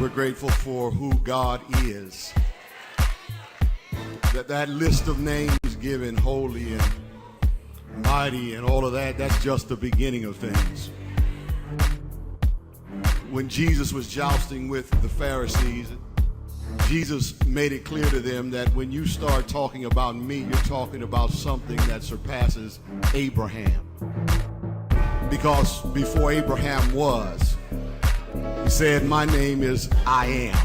We're grateful for who God is. That list of names given, holy and mighty and all of that, that's just the beginning of things. When Jesus was jousting with the Pharisees, Jesus made it clear to them that when you start talking about me, you're talking about something that surpasses Abraham. Because before Abraham was, he said, my name is I am.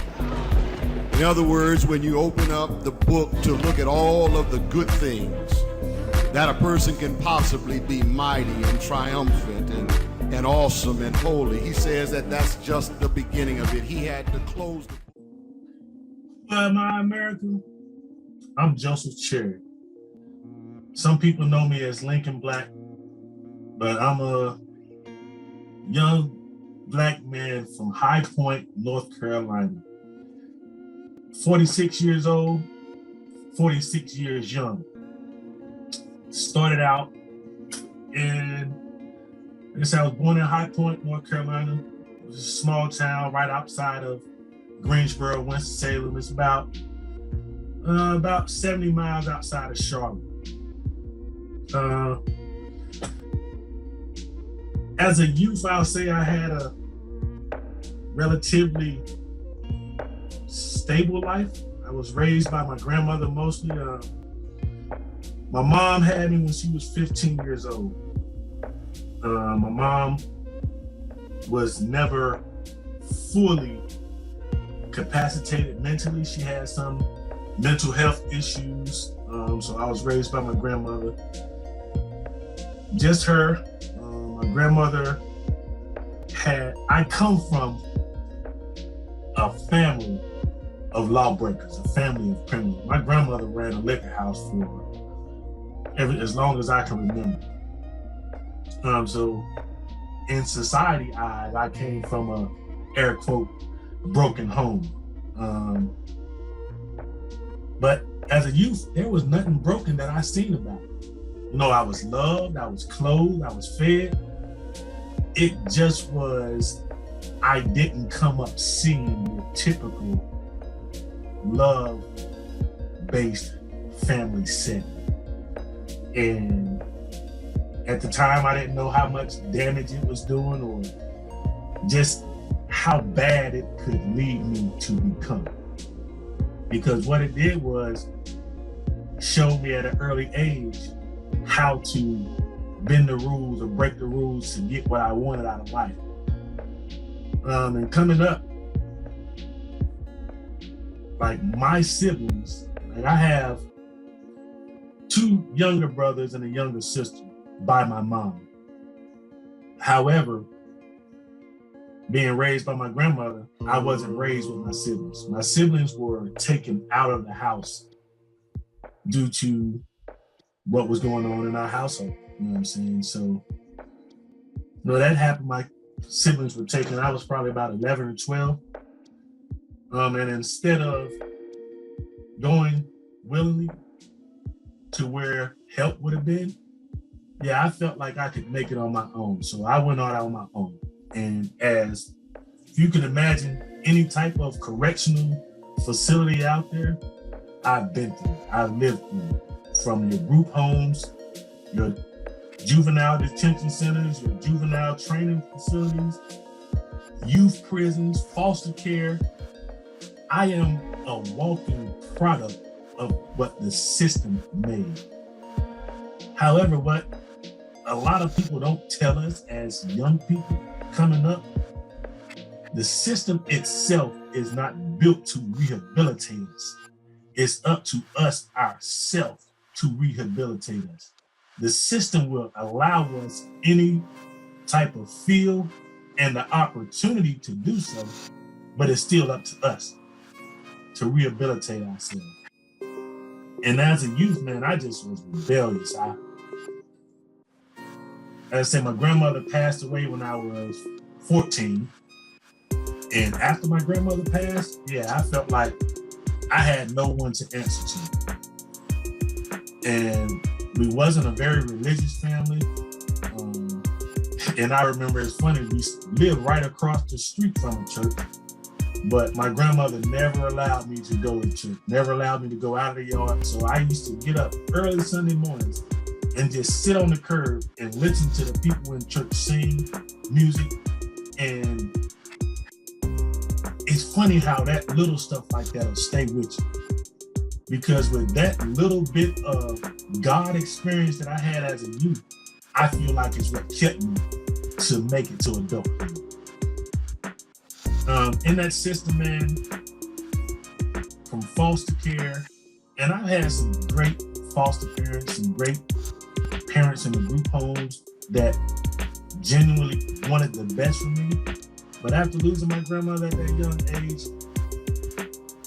In other words, when you open up the book to look at all of the good things that a person can possibly be, mighty and triumphant and awesome and holy, he says that that's just the beginning of it. He had to close the book. Well, my America, I'm Joseph Cherry. Some people know me as Lincoln Black, but I'm a young Black man from High Point, North Carolina. 46 years old, 46 years young. Started out in, I guess I was born in High Point, North Carolina. It was a small town right outside of Greensboro, Winston-Salem. It's about 70 miles outside of Charlotte. As a youth, I'll say I had a relatively stable life. I was raised by my grandmother mostly. My mom had me when she was 15 years old. My mom was never fully capacitated mentally. She had some mental health issues. So I was raised by my grandmother. Just her. My grandmother I come from a family of lawbreakers, a family of criminals. My grandmother ran a liquor house for as long as I can remember. So in society eyes, I came from a, air quote, broken home. But as a youth, there was nothing broken that I seen about it. You know, I was loved, I was clothed, I was fed. It just was, I didn't come up seeing the typical love-based family setting. And at the time, I didn't know how much damage it was doing or just how bad it could lead me to become. Because what it did was show me at an early age how to bend the rules or break the rules to get what I wanted out of life. And coming up, like my siblings, like I have 2 younger brothers and a younger sister by my mom. However, being raised by my grandmother, I wasn't raised with my siblings. My siblings were taken out of the house due to what was going on in our household. You know what I'm saying? So, that happened. My siblings were taken. I was probably about 11 or 12. And instead of going willingly to where help would have been, I felt like I could make it on my own. So I went out on my own. And as you can imagine, any type of correctional facility out there, I've been through. I've lived through. From your group homes, your juvenile detention centers, your juvenile training facilities, youth prisons, foster care. I am a walking product of what the system made. However, what a lot of people don't tell us as young people coming up, the system itself is not built to rehabilitate us. It's up to us ourselves to rehabilitate us. The system will allow us any type of field and the opportunity to do so, but it's still up to us to rehabilitate ourselves. And as a youth, man, I just was rebellious. As I said, my grandmother passed away when I was 14. And after my grandmother passed, I felt like I had no one to answer to. And we wasn't a very religious family. And I remember, it's funny, we lived right across the street from a church, But my grandmother never allowed me to go to church, never allowed me to go out of the yard. So I used to get up early Sunday mornings and just sit on the curb and listen to the people in church sing music. And it's funny how that little stuff like that will stay with you. Because with that little bit of God experience that I had as a youth, I feel like it's what kept me to make it to adulthood. In that system, man, from foster care, and I've had some great foster parents and great parents in the group homes that genuinely wanted the best for me. But after losing my grandmother at that young age,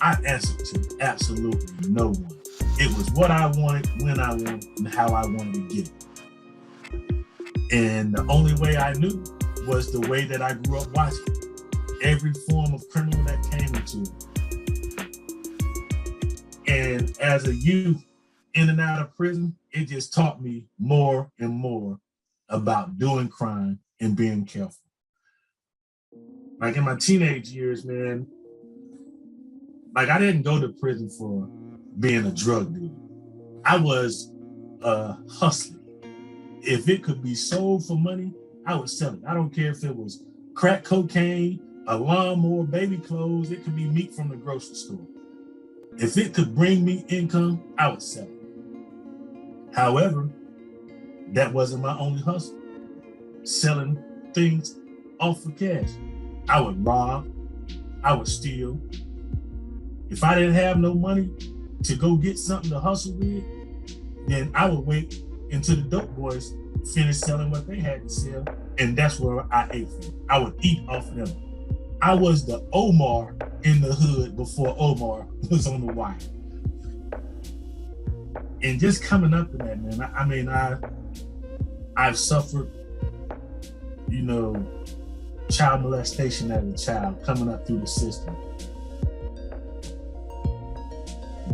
I answered to absolutely no one. It was what I wanted, when I wanted, and how I wanted to get it. And the only way I knew was the way that I grew up watching every form of criminal that came into it. And as a youth, in and out of prison, it just taught me more and more about doing crime and being careful. Like in my teenage years, man, like I didn't go to prison for being a drug dealer. I was a hustler. If it could be sold for money, I would sell it. I don't care if it was crack cocaine, a lawnmower, baby clothes, it could be meat from the grocery store. If it could bring me income, I would sell it. However, that wasn't my only hustle. Selling things off for cash. I would rob, I would steal. If I didn't have no money to go get something to hustle with, then I would wait until the dope boys finished selling what they had to sell, and that's where I ate from. I would eat off of them. I was the Omar in the hood before Omar was on the wire. And just coming up in that, man, I've suffered, child molestation as a child, coming up through the system.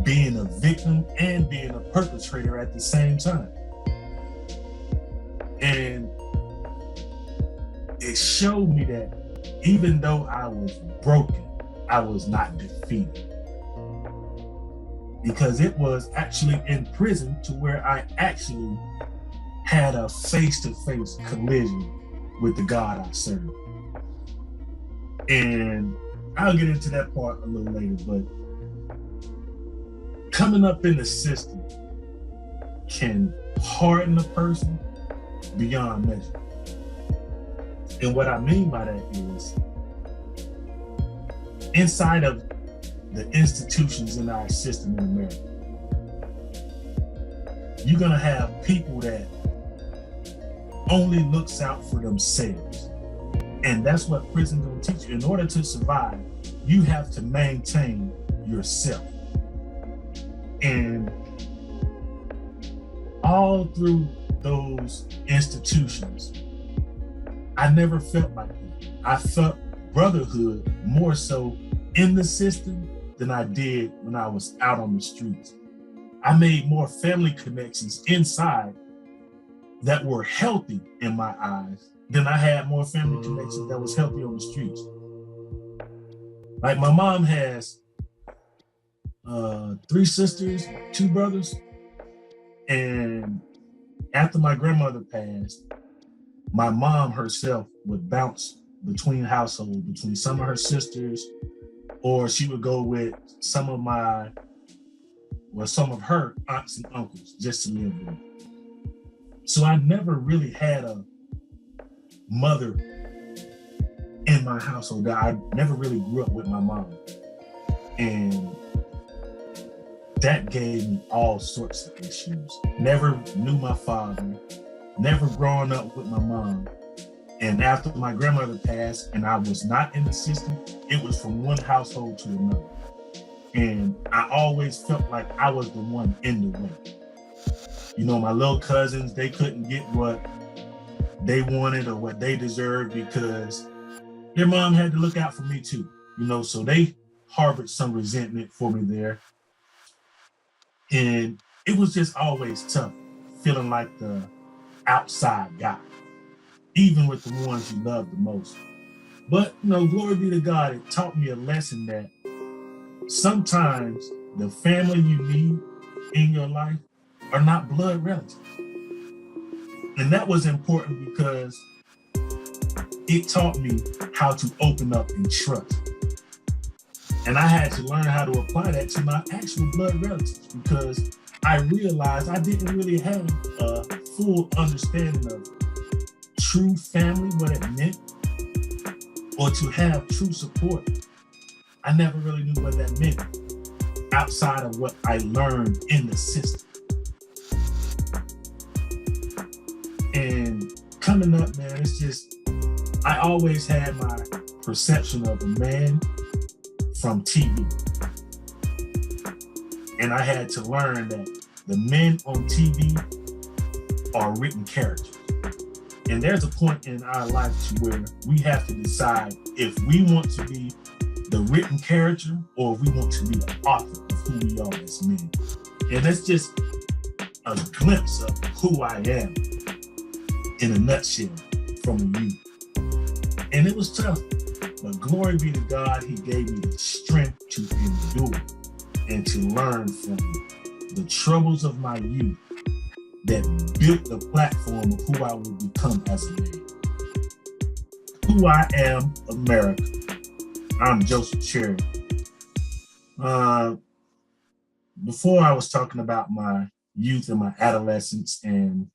Being a victim and being a perpetrator at the same time. And it showed me that even though I was broken, I was not defeated. Because it was actually in prison to where I actually had a face-to-face collision with the God I serve. And I'll get into that part a little later, but coming up in the system can harden a person beyond measure. And what I mean by that is, inside of the institutions in our system in America, you're gonna have people that only looks out for themselves. And that's what prison gonna teach you. In order to survive, you have to maintain yourself. And all through those institutions, I never felt like that. I felt brotherhood more so in the system than I did when I was out on the streets. I made more family connections inside that were healthy in my eyes than I had more family connections that was healthy on the streets. Like my mom has 3 sisters, 2 brothers. And after my grandmother passed, my mom herself would bounce between households, between some of her sisters, or she would go with some of her aunts and uncles just to live with. So I never really had a mother in my household. I never really grew up with my mom. And that gave me all sorts of issues. Never knew my father, never growing up with my mom. And after my grandmother passed and I was not in the system, it was from one household to another. And I always felt like I was the one in the way. My little cousins, they couldn't get what they wanted or what they deserved because their mom had to look out for me too. So they harbored some resentment for me there. And it was just always tough, feeling like the outside guy, even with the ones you love the most. But, glory be to God, it taught me a lesson that sometimes the family you need in your life are not blood relatives. And that was important because it taught me how to open up and trust. And I had to learn how to apply that to my actual blood relatives because I realized I didn't really have a full understanding of true family, what it meant, or to have true support. I never really knew what that meant outside of what I learned in the system. And coming up, man, it's just, I always had my perception of a man from TV. And I had to learn that the men on TV are written characters. And there's a point in our life to where we have to decide if we want to be the written character or if we want to be the author of who we are as men. And that's just a glimpse of who I am in a nutshell from a youth. And it was tough, but glory be to God, he gave me the strength to endure and to learn from the troubles of my youth that built the platform of who I would become as a man. Who I am, America. I'm Joseph Cherry. Before I was talking about my youth and my adolescence, and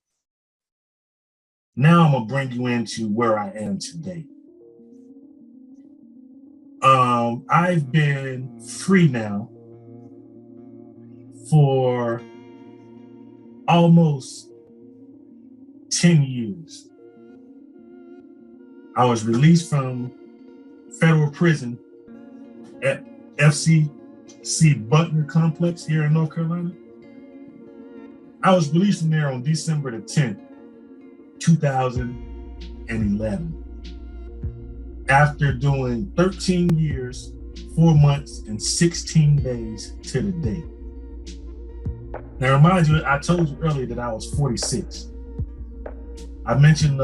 now I'm gonna bring you into where I am today. I've been free now for almost 10 years. I was released from federal prison at FCC Butler Complex here in North Carolina. I was released from there on December the 10th, 2011. After doing 13 years, 4 months, and 16 days to the day. Now, remind you, I told you earlier that I was 46. I mentioned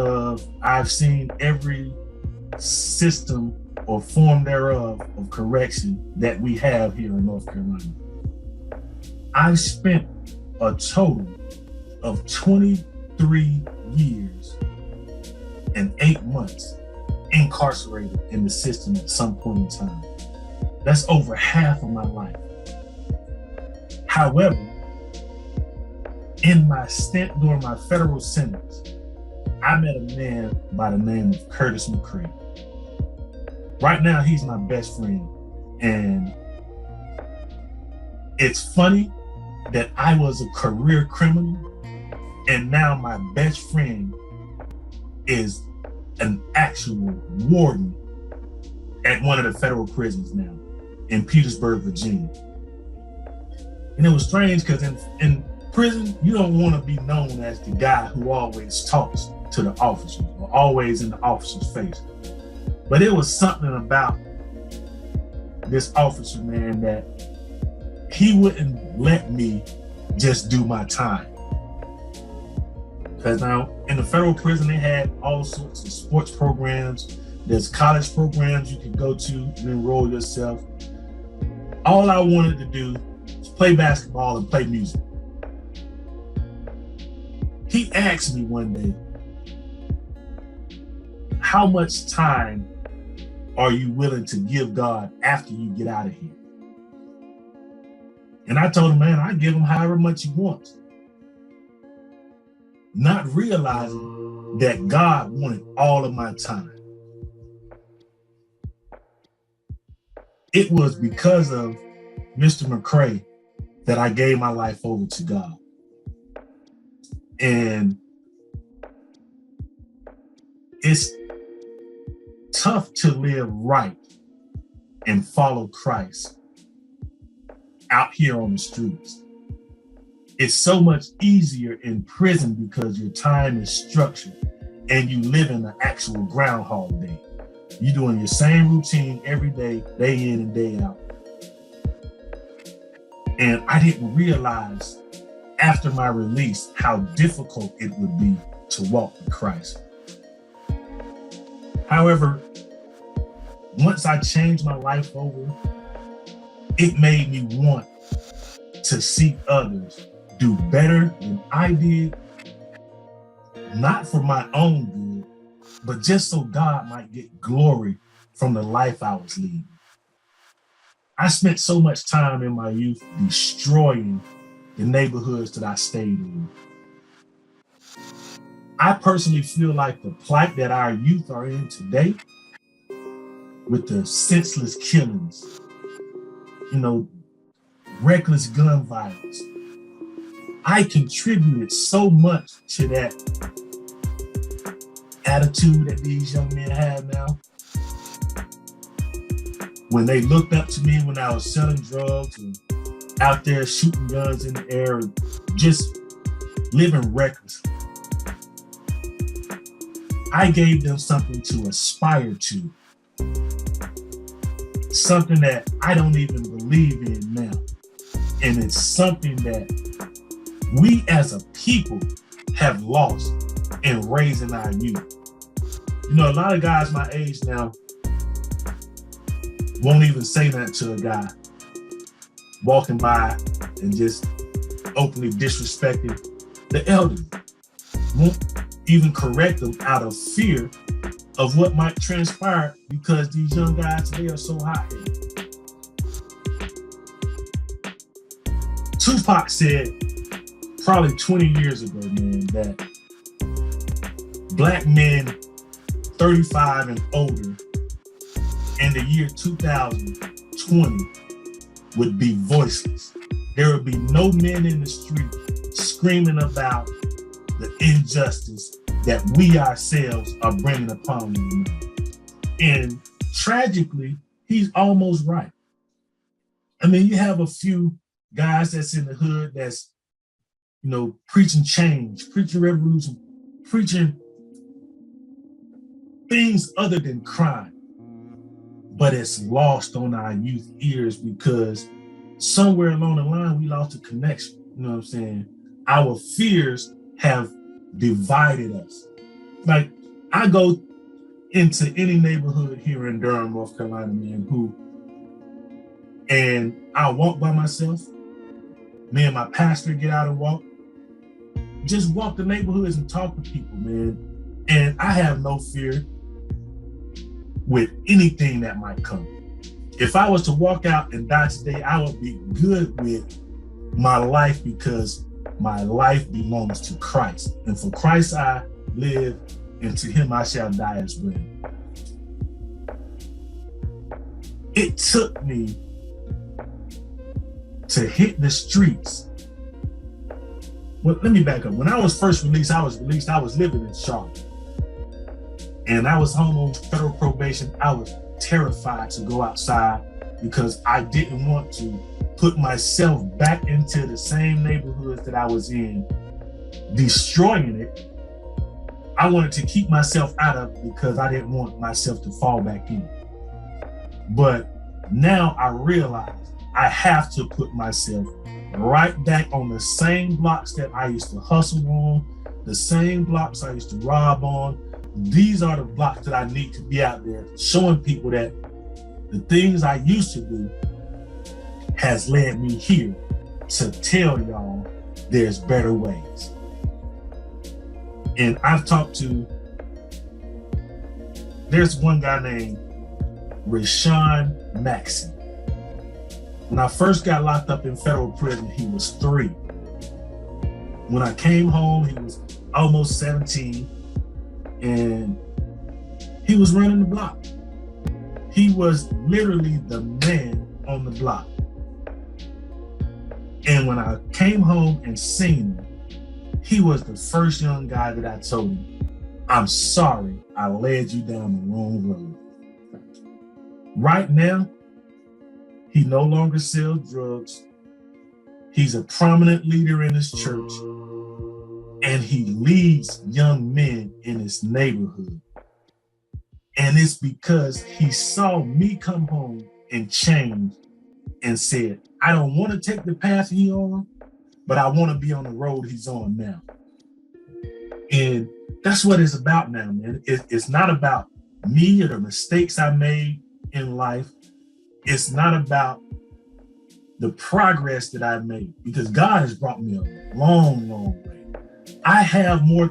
I've seen every system or form thereof of correction that we have here in North Carolina. I've spent a total of 23 years and 8 months incarcerated in the system at some point in time. That's over half of my life. However, in my stint during my federal sentence, I met a man by the name of Curtis McCray. Right now, he's my best friend. And it's funny that I was a career criminal, and now my best friend is an actual warden at one of the federal prisons now in Petersburg, Virginia. And it was strange because in prison, you don't want to be known as the guy who always talks to the officers or always in the officer's face. But it was something about this officer, man, that he wouldn't let me just do my time. Because now in the federal prison, they had all sorts of sports programs. There's college programs you could go to and enroll yourself. All I wanted to do was play basketball and play music. He asked me one day, how much time are you willing to give God after you get out of here? And I told him, man, I give him however much he wants. Not realizing that God wanted all of my time. It was because of Mr. McCray that I gave my life over to God. And it's tough to live right and follow Christ out here on the streets. It's so much easier in prison because your time is structured and you live in the actual Groundhog Day. You're doing your same routine every day, day in and day out. And I didn't realize after my release how difficult it would be to walk with Christ. However, once I changed my life over, it made me want to see others do better than I did, not for my own good, but just so God might get glory from the life I was leading. I spent so much time in my youth destroying the neighborhoods that I stayed in. I personally feel like the plight that our youth are in today, with the senseless killings, reckless gun violence, I contributed so much to that attitude that these young men have now. When they looked up to me when I was selling drugs and out there shooting guns in the air, and just living recklessly, I gave them something to aspire to, something that I don't even believe in now. And it's something that we as a people have lost in raising our youth. A lot of guys my age now won't even say that to a guy walking by and just openly disrespecting the elderly. Won't even correct them out of fear of what might transpire because these young guys today are so hot-headed. Tupac said probably 20 years ago, man, that black men 35 and older in the year 2020 would be voiceless. There would be no men in the street screaming about the injustice that we ourselves are bringing upon them. And tragically, he's almost right. I mean, you have a few guys that's in the hood that's, preaching change, preaching revolution, preaching things other than crime. But it's lost on our youth ears because somewhere along the line, we lost a connection. You know what I'm saying? Our fears have divided us. Like, I go into any neighborhood here in Durham, North Carolina, man, and I'll walk by myself. Me and my pastor get out and walk. Just walk the neighborhoods and talk to people, man. And I have no fear with anything that might come. If I was to walk out and die today, I would be good with my life because my life belongs to Christ. And for Christ I live, and to him I shall die as well. It took me to hit the streets. Well, let me back up. When I was first released, I was living in Charlotte. And I was home on federal probation. I was terrified to go outside because I didn't want to put myself back into the same neighborhoods that I was in, destroying it. I wanted to keep myself out of it because I didn't want myself to fall back in. But now I realize I have to put myself right back on the same blocks that I used to hustle on, the same blocks I used to rob on. These are the blocks that I need to be out there showing people that the things I used to do has led me here to tell y'all there's better ways. And I've talked to, there's one guy named Rashawn Maxey. When I first got locked up in federal prison, he was 3. When I came home, he was almost 17, and he was running the block. He was literally the man on the block. And when I came home and seen him, he was the first young guy that I told him, I'm sorry I led you down the wrong road. Right now, he no longer sells drugs. He's a prominent leader in his church, and he leads young men in his neighborhood. And it's because he saw me come home and change and said, I don't want to take the path he's on, but I want to be on the road he's on now. And that's what it's about now, man. It's not about me or the mistakes I made in life, it's not about the progress that I've made, because God has brought me a long, long way. I have more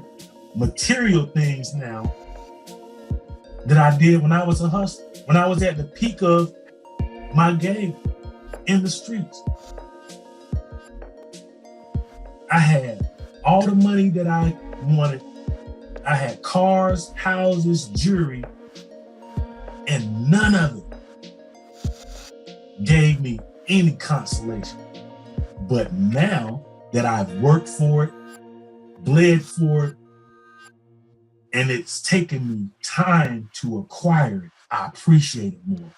material things now than I did when I was a hustler, when I was at the peak of my game in the streets. I had all the money that I wanted. I had cars, houses, jewelry, and none of it gave me any consolation. But now that I've worked for it, bled for it, and it's taken me time to acquire it, I appreciate it more.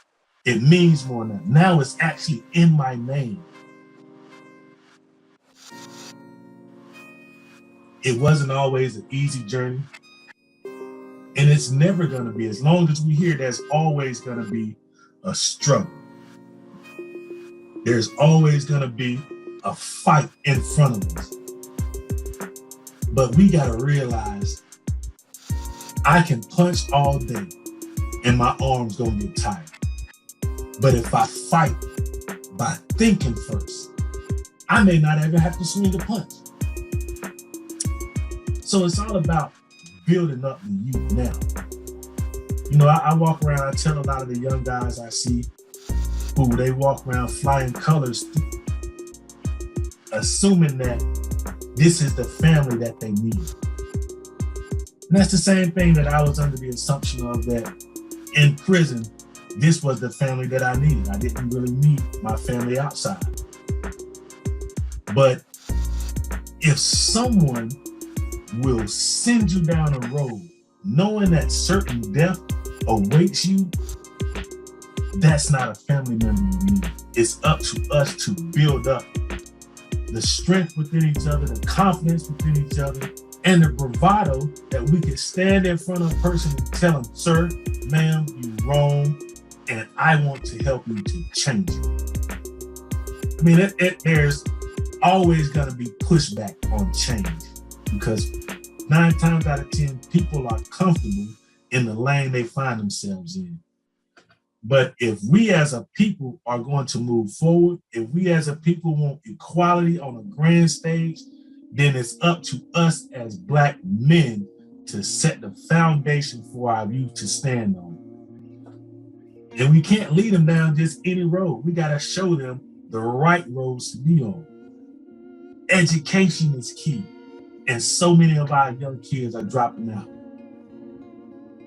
It means more now. Now it's actually in my name. It wasn't always an easy journey. And it's never gonna be. As long as we hear, there's always gonna be a struggle. There's always gonna be a fight in front of us. But we gotta realize I can punch all day and my arms gonna get tired. But if I fight by thinking first, I may not ever have to swing a punch. So it's all about building up the youth now. You know, I walk around, I tell a lot of the young guys I see who they walk around flying colors, assuming that this is the family that they need. And that's the same thing that I was under the assumption of, that in prison, this was the family that I needed. I didn't really need my family outside. But if someone will send you down a road knowing that certain death awaits you, that's not a family member you need. It's up to us to build up the strength within each other, the confidence within each other, and the bravado that we can stand in front of a person and tell them, sir, ma'am, you're wrong, and I want to help you to change it. I mean, there's always gonna be pushback on change, because 9 times out of 10, people are comfortable in the lane they find themselves in. But if we as a people are going to move forward, if we as a people want equality on a grand stage, then it's up to us as Black men to set the foundation for our youth to stand on. And we can't lead them down just any road. We got to show them the right roads to be on. Education is key. And so many of our young kids are dropping out,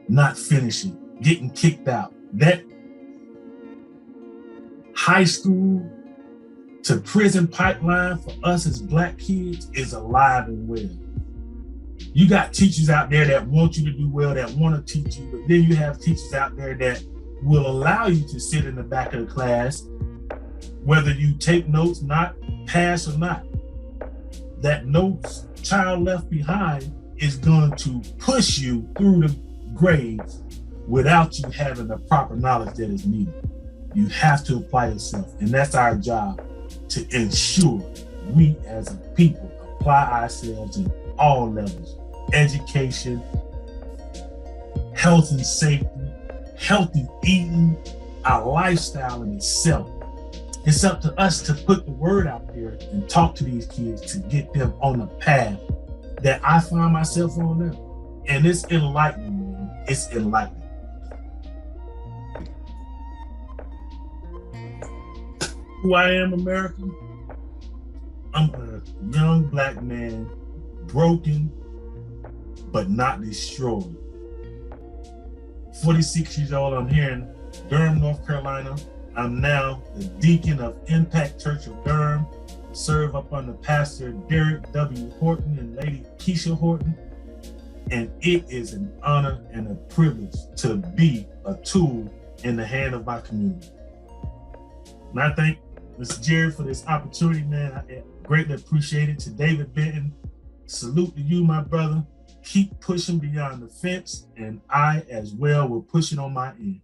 not finishing, getting kicked out. That high school to prison pipeline for us as Black kids is alive and well. You got teachers out there that want you to do well, that want to teach you, but then you have teachers out there that will allow you to sit in the back of the class, whether you take notes, not pass or not. That no child left behind is going to push you through the grades without you having the proper knowledge that is needed. You have to apply yourself, and that's our job, to ensure we as a people apply ourselves in all levels: education, health and safety, healthy eating, our lifestyle in itself. It's up to us to put the word out there and talk to these kids to get them on the path that I find myself on now. And it's enlightening, man. It's enlightening. Who I am, America? I'm a young Black man, broken, but not destroyed. 46 years old, I'm here in Durham, North Carolina. I'm now the Deacon of Impact Church of Durham. Serve up under Pastor Derek W. Horton and Lady Keisha Horton. And it is an honor and a privilege to be a tool in the hand of my community. And I thank Mr. Jerry for this opportunity, man. I greatly appreciate it. To David Benton, salute to you, my brother. Keep pushing beyond the fence, and I as well will push it on my end.